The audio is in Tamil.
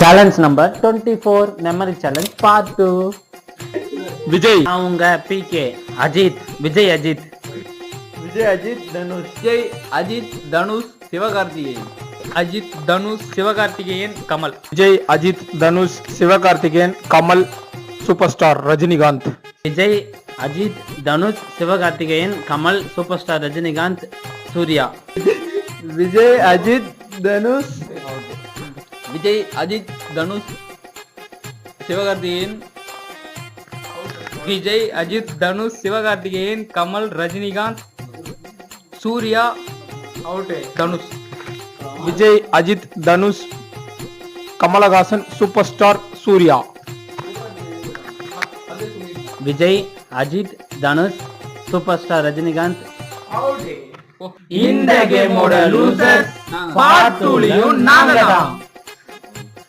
Challenge number 24 memory challenge part 2. Vijay அவங்க PK Ajith Vijay Ajith Vijay Ajith Dhanush Vijay Ajith Dhanush Sivakarthikeyan Ajith Dhanush Sivakarthikeyan Kamal Vijay Ajith Dhanush Sivakarthikeyan Kamal super star Rajinikanth Vijay Ajith Dhanush Sivakarthikeyan Kamal super star Rajinikanth Suriya Vijay Ajith Dhanush Vijay Ajith Dhanush Sivakarthikeyan Vijay Ajith Dhanush Sivakarthikeyan Kamal Rajinikanth Suriya Dhanush Vijay Ajith Dhanush Kamalahasan super star Suriya Vijay Ajith Dhanush super star Rajinikanth. இந்த கேமோட லூசர்ஸ் பார்ட் 2லயும் நாங்க தான்.